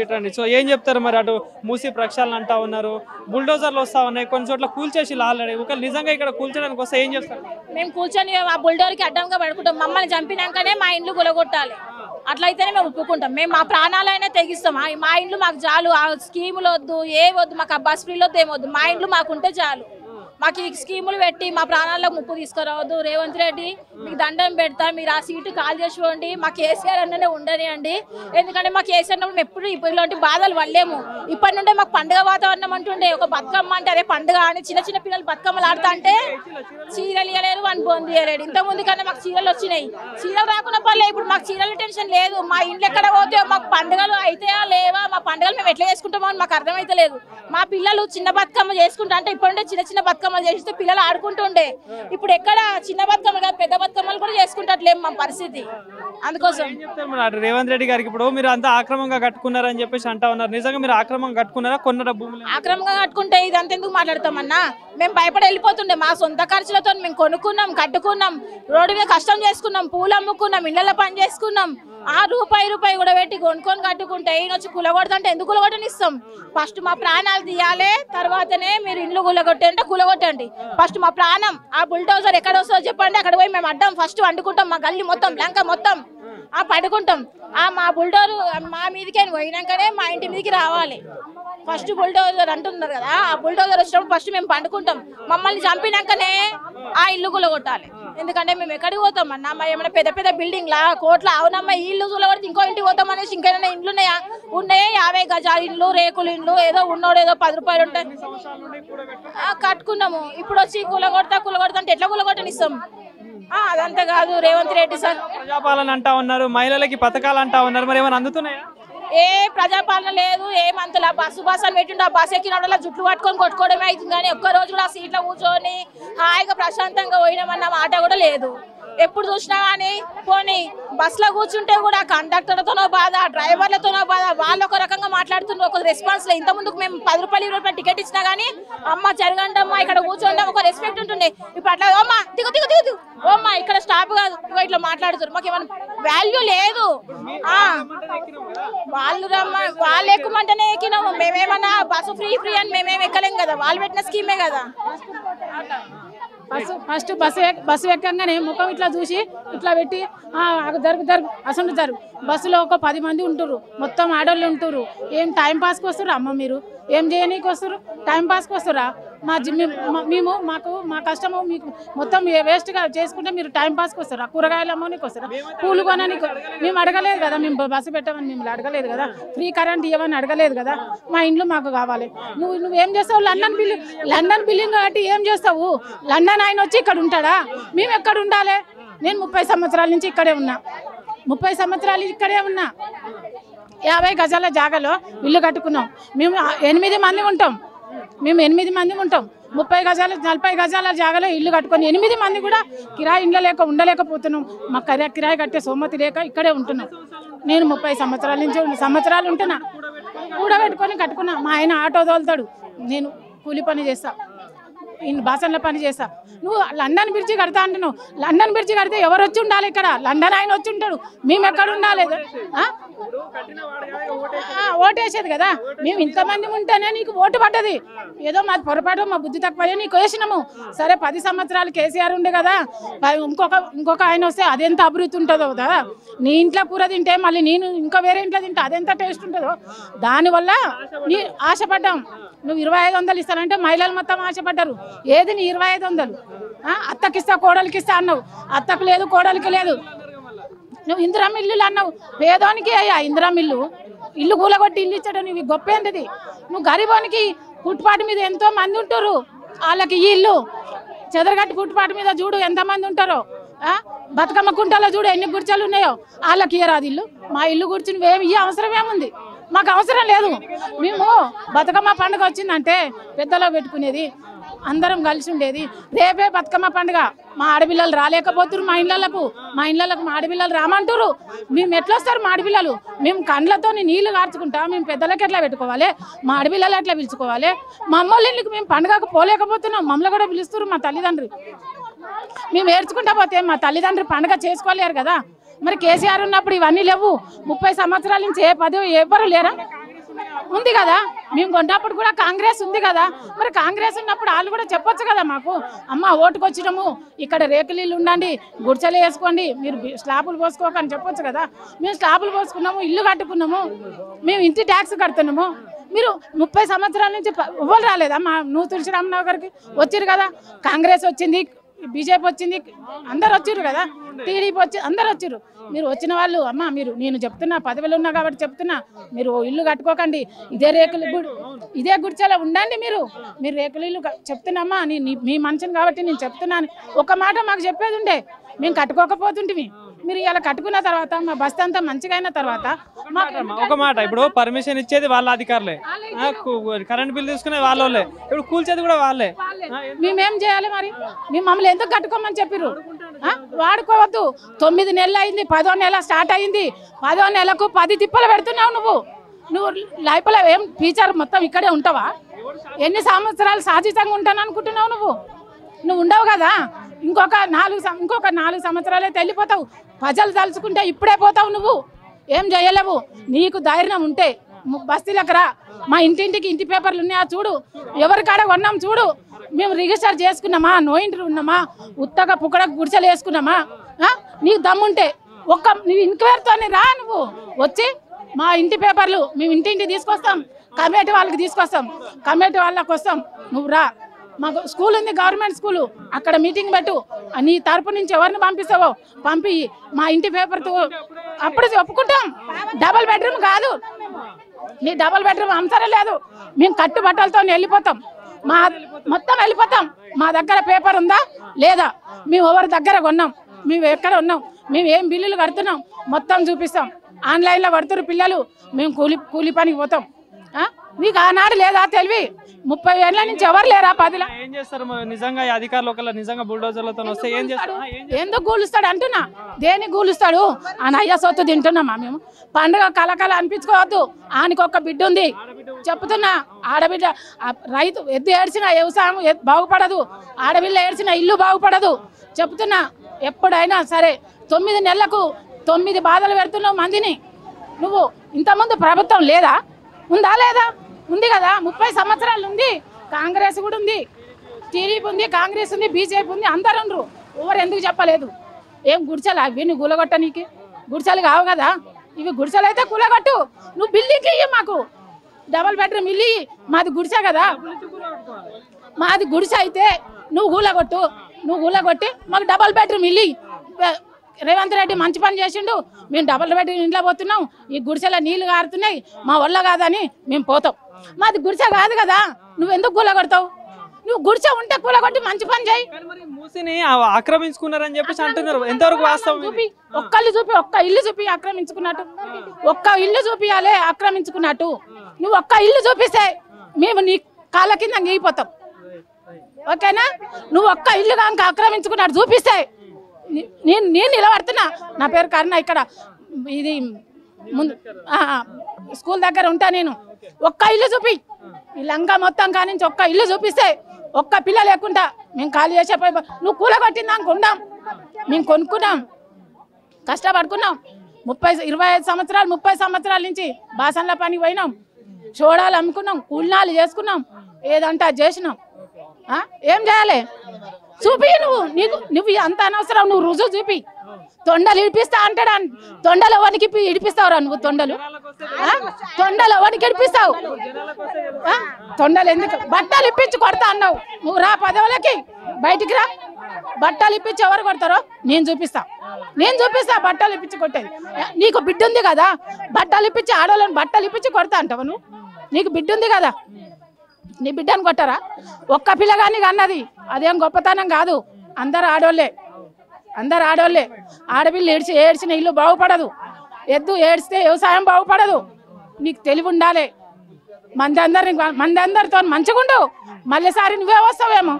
ఇటండి. So ఏం చెప్తారు మరి? అటు మూసి ప్రక్షాళన అంటా ఉన్నారు, బుల్డోజర్లు వస్తా ఉన్నాయి, కొన్ని చోట్ల కూల్చేసి ఆల్రెడీ. ఒకవేళ నిజంగా ఇక్కడ కూల్చడానికి వస్తే ఏం చేస్తారు? మేము కూర్చొని ఆ బుల్డోర్కి అడ్డంగా పడుకుంటాం. మమ్మల్ని చంపినాకనే మా ఇండ్లు గులగొట్టాలి, అట్లయితేనే మేము ఒప్పుకుంటాం. మేము మా ప్రాణాలైనా తెగిస్తాం. మా ఇండ్లు మాకు చాలు. ఆ స్కీములు వద్దు, ఏ వద్దు, మాకు ఆ బస్ ఫ్రీలో ఏమొద్దు. మా ఇండ్లు మాకుంటే చాలు. మాకు ఈ స్కీములు పెట్టి మా ప్రాణాలకు ముప్పు తీసుకురావద్దు. రేవంత్ రెడ్డి మీకు దండం పెడతా, మీరు ఆ సీటు కాల్ చేసుకోండి. మా కేసీఆర్ అన్ననే ఉండనియండి. ఎందుకంటే మా కేసీఆర్ మేము ఎప్పుడు ఇలాంటి బాధలు పడలేము. ఇప్పటి నుండే మాకు పండుగ వాతావరణం అంటుండే. ఒక బతుకమ్మ అంటే అదే పండుగ అని చిన్న చిన్న పిల్లలు బతుకమ్మలు ఆడుతా అంటే చీరలు ఇవ్వలేరు, అని పొంది ఇవ్వలేడు. ఇంతకుముందు కన్నా మాకు చీరలు వచ్చినాయి. చీరలు రాకుండా పర్లేదు, ఇప్పుడు మాకు చీరల టెన్షన్ లేదు. మా ఇంట్లో ఎక్కడ పోతే మాకు పండుగలు అయితాయా లేవా, మా పండుగలు మేము ఎట్లా చేసుకుంటామో అని మాకు అర్థమైతే లేదు. మా పిల్లలు చిన్న బతుకమ్మ చేసుకుంటా అంటే ఇప్పుడుండే చిన్న చిన్న బతుకమ్మలు చేస్తే పిల్లలు ఆడుకుంటుండే. ఇప్పుడు ఎక్కడ చిన్న బతుకమ్మ కాదు, పెద్ద బతుకమ్మలు కూడా చేసుకుంటట్లేము మా పరిస్థితి. అందుకోసం రేవంత్ రెడ్డి గారికి ఇప్పుడు మీరు అంతా ఆక్రమంగా కట్టుకున్నారని చెప్పేసి అంటా ఉన్నారు. నిజంగా మీరు ఆక్రమంగా కట్టుకున్నారా? కొన్నారా భూములు? ఆక్రమంగా కట్టుకుంటే ఇదంతా ఎందుకు మాట్లాడతామన్నా? మేము భయపడి వెళ్ళిపోతుండే. మా సొంత ఖర్చులతో మేము కొనుక్కున్నాం, కట్టుకున్నాం, రోడ్డు మీద కష్టం చేసుకున్నాం, పూలు అమ్ముకున్నాం, ఇళ్లలో పని చేసుకున్నాం. ఆ రూపాయి కూడా పెట్టి కొనుక్కొని కట్టుకుంటే ఈయన వచ్చి కులగొడతంటే ఎందుకు కులగొట్టనిస్తాం? ఫస్ట్ మా ప్రాణాలు తీయాలి, తర్వాతనే మీరు ఇండ్లు కులగొట్టంటే కులగొట్టండి. ఫస్ట్ మా ప్రాణం. ఆ బుల్డోజర్ ఎక్కడ వస్తుందో చెప్పండి, అక్కడ పోయి మేము అడ్డం ఫస్ట్ వండుకుంటాం. మా గల్లీ మొత్తం లంక మొత్తం పడుకుంటాం. మా బుల్డోరు మా మీదకే పోయినాకనే మా ఇంటి మీదకి రావాలి. ఫస్ట్ బుల్డోజర్ అంటున్నారు కదా, ఆ బుల్డోజర్ వచ్చినప్పుడు ఫస్ట్ మేము పండుకుంటాం. మమ్మల్ని చంపినాకనే ఆ ఇల్లు కూలగొట్టాలి. ఎందుకంటే మేము ఎక్కడికి పోతాం అన్న? ఏమైనా పెద్ద పెద్ద బిల్డింగ్లా, కోట్ల అవునమ్మా, ఈ ఇల్లు కూలగొడితే ఇంకో ఇంటికి పోతాం అనేసి ఇంకేమైనా ఇండ్లు ఉన్నాయా? 50 గజాల ఇండ్లు, రేకుల ఇండ్లు, ఏదో ఉన్నోడు ఏదో 10 రూపాయలు ఉంటాయి కట్టుకున్నాము. ఇప్పుడు వచ్చి కూలగొడతా అంటే ఎట్లా కూలగొట్టనిస్తాం? అదంతా కాదు రేవంత్ రెడ్డి సార్. ప్రజాపాలన అంటా ఉన్నారు, మహిళలకి పథకాలు అంటా ఉన్నారు, మరి ఏమైనా అందుతున్నాయా? ఏ ప్రజాపాలన లేదు, ఏమంతలా. బస్సు అని పెట్టిండు. ఆ బస్సు ఎక్కిన జుట్లు పట్టుకొని కొట్టుకోవడమే అవుతుంది కానీ ఒక్క రోజు కూడా ఆ సీట్లో కూర్చొని హాయిగా ప్రశాంతంగా పోయినామన్న మాట కూడా లేదు. ఎప్పుడు చూసినా కానీ పోనీ బస్సులో కూర్చుంటే కూడా కండక్టర్లతోనో బాధ, డ్రైవర్లతోనో బాధ. వాళ్ళు ఒక రకంగా మాట్లాడుతున్నారు, ఒక రెస్పాన్స్ లేదు. ఇంతకుముందుకు మేము 10 రూపాయలు 20 రూపాయలు టికెట్ ఇచ్చినా కానీ అమ్మ జరగండమ్మా, ఇక్కడ కూర్చోండి, ఒక రెస్పెక్ట్ ఉంటుండే. ఇప్పుడు అట్లా ఓమ్మా దిగు దిగు దిగు ఓమ్మా ఇక్కడ స్టాప్ కాదు, ఇట్లా మాట్లాడుతారు. మాకు ఏమైనా వాల్యూ లేదు. వాళ్ళు ఎక్కుమంటేనే ఎక్కినాము. మేమేమన్నా బస్సు ఫ్రీ అని మేమేమి ఎక్కలేం కదా, వాళ్ళు పెట్టిన స్కీమే కదా. ఫస్ట్ బస్సు ఎక్కగానే ముఖం ఇట్లా చూసి ఇట్లా పెట్టి జరుగు అసలు జరుగు. బస్సులో ఒక 10 మంది ఉంటారు, మొత్తం ఆడోళ్ళు ఉంటారు. ఏం టైం పాస్కి వస్తారు అమ్మ? మీరు ఏం చేయనీకి వస్తారు? టైం పాస్కి వస్తారా? మా కష్టము మీకు మొత్తం వేస్ట్గా చేసుకుంటే మీరు టైం పాస్కి వస్తారా? కూరగాయలు అమ్మనికి వస్తారా? పూలు కొనడానికి మేము అడగలేదు కదా, మేము బస్సు పెట్టామని మిమ్మల్ని అడగలేదు కదా, ఫ్రీ కరెంట్ ఇవ్వమని అడగలేదు కదా. మా ఇంట్లో మాకు కావాలి. నువ్వేం చేస్తావు? లండన్ బిల్డింగ్ కాబట్టి ఏం చేస్తావు? లండన్ ఆయన వచ్చి ఇక్కడ ఉంటాడా? మేము ఎక్కడ ఉండాలి? నేను 30 సంవత్సరాల నుంచి ఇక్కడే ఉన్నా. 30 సంవత్సరాలు ఇక్కడే ఉన్నా. 50 గజాల జాగాలో ఇల్లు కట్టుకున్నాం. మేము 8 మంది ఉంటాం. 30 గజాలు 40 గజాల జాగాలో ఇల్లు కట్టుకొని 8 మంది కూడా కిరాయి ఇండ్ల లేక ఉండలేకపోతున్నాం. మాకు కిరాయి కట్టే సోమతి లేక ఇక్కడే ఉంటున్నాం. నేను 30 సంవత్సరాల నుంచి ఉంటున్నా. కూడబెట్టుకొని కట్టుకున్నా. మా ఆయన ఆటో తోలుతాడు, నేను కూలి పని చేస్తా, బాసన్ల పని చేస్తా. నువ్వు లండన్ బ్రిడ్జి కడతా అంటున్నావు. లండన్ బ్రిడ్జి కడితే ఎవరు వచ్చి ఉండాలి? ఇక్కడ లండన్ ఆయన వచ్చి ఉంటాడు, మేము ఎక్కడ ఉండాలి? ఓటేసేది కదా. మేము ఇంతమంది ఉంటేనే నీకు ఓటు పడ్డది. ఏదో మాది పొరపాటు, మా బుద్ధి తక్కువ నీకు వేసినాము. సరే 10 సంవత్సరాలు కేసీఆర్ ఉండే కదా, ఇంకొక ఆయన వస్తే అదెంత అభివృద్ధి ఉంటుందో కదా. నీ ఇంట్లో కూర తింటే మళ్ళీ నేను ఇంకో వేరే ఇంట్లో తింటే అదెంత టేస్ట్ ఉంటుందో. దానివల్ల నీ ఆశపడ్డాం. నువ్వు 2500 ఇస్తానంటే మహిళలు మొత్తం ఆశపడ్డారు. ఏది నీ 2500? అత్తకిస్తా కోడలికి ఇస్తా అన్నావు, అత్తకు లేదు కోడలికి లేదు. నువ్వు ఇందిరా మిల్లులు అన్నావు, పేదోనికి అయ్యా ఇందిరా మిల్లు. ఇల్లు కూలగొట్టి ఇల్లు ఇచ్చడం నువ్వు గొప్ప ఏంటిది? నువ్వు గరీబోనికి ఫుట్పాత్ మీద ఎంతో మంది ఉంటారు, వాళ్ళకి ఈ ఇల్లు. చెదరగట్టు ఫుట్పాత్ మీద చూడు ఎంతమంది ఉంటారో. బతుకమ్మ కుంటలో చూడు ఎన్ని గుర్చలు ఉన్నాయో, వాళ్ళకి ఇయ్యరాదు ఇల్లు. మా ఇల్లు గురించి నువ్వేమి ఇయ్య అవసరం ఏముంది? మాకు అవసరం లేదు. మేము బతుకమ్మ పండుగ వచ్చిందంటే పెద్దలో పెట్టుకునేది, అందరం కలిసి ఉండేది. రేపే బతుకమ్మ పండుగ. మా ఆడపిల్లలు రాలేకపోతున్నారు మా ఇళ్ళకు. మా ఆడపిల్లలు రామంటారు. మేము ఎట్లా వస్తారు మా ఆడపిల్లలు? మేము కండ్లతో నీళ్లు కార్చుకుంటా. మేము పెద్దలకి ఎట్లా పెట్టుకోవాలి? మా ఆడపిల్లలు ఎట్లా పిలుచుకోవాలి? మా అమ్మోళ్ళ ఇళ్ళకి మేము పండుగకు పోలేకపోతున్నాం. మమ్మల్ని కూడా పిలుస్తారు మా తల్లిదండ్రులు. మేము ఏడ్చుకుంటా పోతే మా తల్లిదండ్రులు పండుగ చేసుకోలేరు కదా. మరి కేసీఆర్ ఉన్నప్పుడు ఇవన్నీ లేవు. 30 సంవత్సరాల నుంచి ఏ పదవి ఎవ్వరు లేరా? ఉంది కదా, మేము కొన్నప్పుడు కూడా కాంగ్రెస్ ఉంది కదా, మరి కాంగ్రెస్ ఉన్నప్పుడు వాళ్ళు కూడా చెప్పొచ్చు కదా మాకు, అమ్మ ఓటుకు వచ్చినాము ఇక్కడ రేకులీళ్ళు ఉండండి, గుడిసెలు వేసుకోండి, మీరు స్లాపులు పోసుకోకని చెప్పొచ్చు కదా. మేము స్లాపులు పోసుకున్నాము, ఇల్లు కట్టుకున్నాము, మేము ఇంటి ట్యాక్స్ కడుతున్నాము. మీరు 30 సంవత్సరాల నుంచి ఎవరు రాలేదా? మా నువ్వు తులసి రామరావు గారికి వచ్చారు కదా, కాంగ్రెస్ వచ్చింది, బీజేపీ వచ్చింది, అందరు వచ్చారు కదా, టీడీపీ వచ్చి అందరు వచ్చారు. మీరు వచ్చిన వాళ్ళు అమ్మ మీరు నేను చెప్తున్నా, పదవిలో ఉన్నా కాబట్టి చెప్తున్నా, మీరు ఇల్లు కట్టుకోకండి, ఇదే గుడిచెలో ఉండండి, మీరు రేకులు ఇల్లు చెప్తున్నామ్మా, మీ మనిషిని కాబట్టి నేను చెప్తున్నాను. ఒక మాట మాకు చెప్పేది ఉండే, మేము కట్టుకోకపోతుంటివి, మీరు ఇలా కట్టుకున్న తర్వాత మా బస్ అంతా మంచిగా అయిన తర్వాత ఒక మాట, ఇప్పుడు పర్మిషన్ ఇచ్చేది వాళ్ళ అధికారులే, కరెంట్ బిల్ తీసుకునేది వాళ్ళే, ఇప్పుడు కూల్చేది కూడా వాళ్ళే. మేమేం చేయాలి మరి? మేము మమ్మల్ని ఎందుకు కట్టుకోమని చెప్పిర్రు? వాడుకోవద్దు. 9 నెలలు అయింది, 10వ నెల స్టార్ట్ అయింది, 10వ నెలకు 10 తిప్పలు పెడుతున్నావు. నువ్వు లైఫ్లో ఏం టీచర్ మొత్తం ఇక్కడే ఉంటావా? ఎన్ని సంవత్సరాలు సాధితంగా ఉంటాను అనుకుంటున్నావు? నువ్వు ఉండవు కదా, ఇంకొక 4 సంవత్సరాలే వెళ్ళిపోతావు. ప్రజలు తలుచుకుంటే ఇప్పుడే పోతావు. నువ్వు ఏం చేయలేవు. నీకు ధైర్యం ఉంటే బస్తీలకు రా, మా ఇంటింటికి ఇంటి పేపర్లు ఉన్నాయా చూడు, ఎవరి కాడ కొన్నాం చూడు, మేము రిజిస్టర్ చేసుకున్నామా, నో ఇంటర్ ఉన్నామా, ఉత్తగా పుక్కడ గుడిసెలు వేసుకున్నామా? నీకు దమ్ముంటే నువ్వు ఇంక్వైరీతో రా, నువ్వు వచ్చి మా ఇంటి పేపర్లు మేము ఇంటింటి తీసుకొస్తాం, కమిటీ వాళ్ళకి తీసుకొస్తాం, కమిటీ వాళ్ళకి వస్తాం, నువ్వు రా. మాకు స్కూల్ ఉంది, గవర్నమెంట్ స్కూలు, అక్కడ మీటింగ్ పెట్టు, నీ తరపు నుంచి ఎవరిని పంపిస్తావో పంపి మా ఇంటి పేపర్తో అప్పుడు ఒప్పుకుంటాం. డబల్ బెడ్రూమ్ కాదు, నీ డబల్ బెడ్రూమ్ అవసరం లేదు, మేము కట్టుబట్టలతో వెళ్ళిపోతాం, మొత్తం వెళ్ళిపోతాం. మా దగ్గర పేపర్ ఉందా లేదా, మేము ఎవరి దగ్గర కొన్నాం, మేము ఎక్కడ ఉన్నాం, మేము ఏం బిల్లులు కడుతున్నాం మొత్తం చూపిస్తాం. ఆన్లైన్లో కడుతున్నారు పిల్లలు, మేము కూలి పనికి పోతాం. నీకు ఆనాడు లేదా తెలివి? 30 ఏళ్ళ నుంచి ఎవరు లేరా? 10 ఏం చేస్తారు నిజంగా అధికారులు ఒకళ్ళ నిజంగా బుల్డోజర్లతో వస్తే ఏం చేస్తారు? ఎందుకు కూలుస్తాడు అంటున్నా, దేనికి కూలుస్తాడు? అని అయ్యా సొత్తు తింటున్నామా మేము? పండుగ కలకల అనిపించుకోవద్దు. ఆయనకి ఒక బిడ్డ ఉంది చెప్తున్నా, ఆడబిడ్డ రైతు ఎద్దు ఏడ్చిన వ్యవసాయం బాగుపడదు, ఆడబిడ్డ ఏడ్చిన ఇల్లు బాగుపడదు చెప్తున్నా. ఎప్పుడైనా సరే 9 నెలలకు 9 బాధలు పెడుతున్నావు మందిని. నువ్వు ఇంతకుముందు ప్రభుత్వం లేదా? ఉందా లేదా? ఉంది కదా, 30 సంవత్సరాలు ఉంది. కాంగ్రెస్ కూడా ఉంది, టీడీపీ ఉంది, కాంగ్రెస్ ఉంది, బీజేపీ ఉంది, అందరు ఉండరు. ఎవరు ఎందుకు చెప్పలేదు? ఏం గుడిసెలు అవి నువ్వు కూలగొట్ట? నీకు గుడిసెలు కావు కదా ఇవి. గుడిసెలు అయితే కూలగొట్టు, నువ్వు బిల్డింగ్ ఇయ్యి, మాకు డబల్ బెడ్రూమ్ ఇల్లు. మాది గుడిసె కదా, మాది గుడిసె అయితే నువ్వు కూలగొట్టు, నువ్వు కూలగొట్టి మాకు డబల్ బెడ్రూమ్ ఇల్లు. రేవంత్ రెడ్డి మంచి పని చేసిండు, మేము డబల్ బెడ్రూమ్ ఇంట్లో పోతున్నాం, ఈ గుడిసెలో నీళ్లు కారుతున్నాయి, మా వల్ల కాదని మేము పోతాం. మాది గుడిసె కాదు కదా, నువ్వు ఎందుకు కూలగొడతావు? నువ్వు గుడిసె ఉంటే కూలగొట్టి మంచి పని చేయి. మూసిని ఆక్రమించుకున్నారని చెప్పేసి అంటున్నారు, ఎంతవరకు వాస్తవం? చూపి, ఒక్క ఇల్లు చూపి ఆక్రమించుకున్నట్టు, ఒక్క ఇల్లు చూపియాలి ఆక్రమించుకున్నట్టు. నువ్వు ఒక్క ఇల్లు చూపిస్తే మేము నీ కాళ్ళ కింద గీయిపోతాం, ఓకేనా? నువ్వు ఒక్క ఇల్లు కనుక ఆక్రమించుకున్నట్టు చూపిస్తే నేను నిలబడుతున్నా. నా పేరు కరుణ, ఇక్కడ ఇది ముందు స్కూల్ దగ్గర ఉంటా నేను. ఒక్క ఇల్లు చూపి, ఈ లంగా మొత్తం కానించి ఒక్క ఇల్లు చూపిస్తే, ఒక్క పిల్ల లేకుండా మేము ఖాళీ చేసే నువ్వు కూలగొట్టిందా అనుకుంటాం. మేము కొనుక్కున్నాం, కష్టపడుకున్నాం. 25 సంవత్సరాలు 30 సంవత్సరాల నుంచి బాసన్ల పనికి పోయినాం, చూడాలి అమ్ముకున్నాం, కూలినాలు చేసుకున్నాం, ఏదంటే అది చేసినాం. ఏం చేయాలి? చూపి. నువ్వు అంత అనవసరం, నువ్వు రుజువు చూపి. తొండలు ఇడిపిస్తా అంటాడా? తొండలు ఎవరికి ఇడిపిస్తావురా నువ్వు? తొండలు ఎవరికి ఇడిపిస్తావు? తొండలు ఎందుకు? బట్టలు ఇప్పించి కొడతా అన్నావు నువ్వు. రా పదవులకి, బయటికి రా. బట్టలు ఇప్పించి ఎవరు కొడతారో నేను చూపిస్తా బట్టలు ఇప్పించి కొట్టేది. నీకు బిడ్డ ఉంది కదా, బట్టలు ఇప్పించి ఆడవాళ్ళని బట్టలు ఇప్పించి కొడతా అంటావు నువ్వు. నీకు బిడ్డ ఉంది కదా, నీ బిడ్డను కొట్టరా? ఒక్క పిల్లగాని అన్నది అదేం గొప్పతనం కాదు. అందరు ఆడోళ్ళే. ఆడపిల్ల ఏడ్చిన ఇల్లు బాగుపడదు, ఎద్దు ఏడ్చితే వ్యవసాయం బాగుపడదు. నీకు తెలివి ఉండాలి. మంది అందరితో మంచిగుండు, మళ్ళీసారి నువ్వే వస్తావేమో.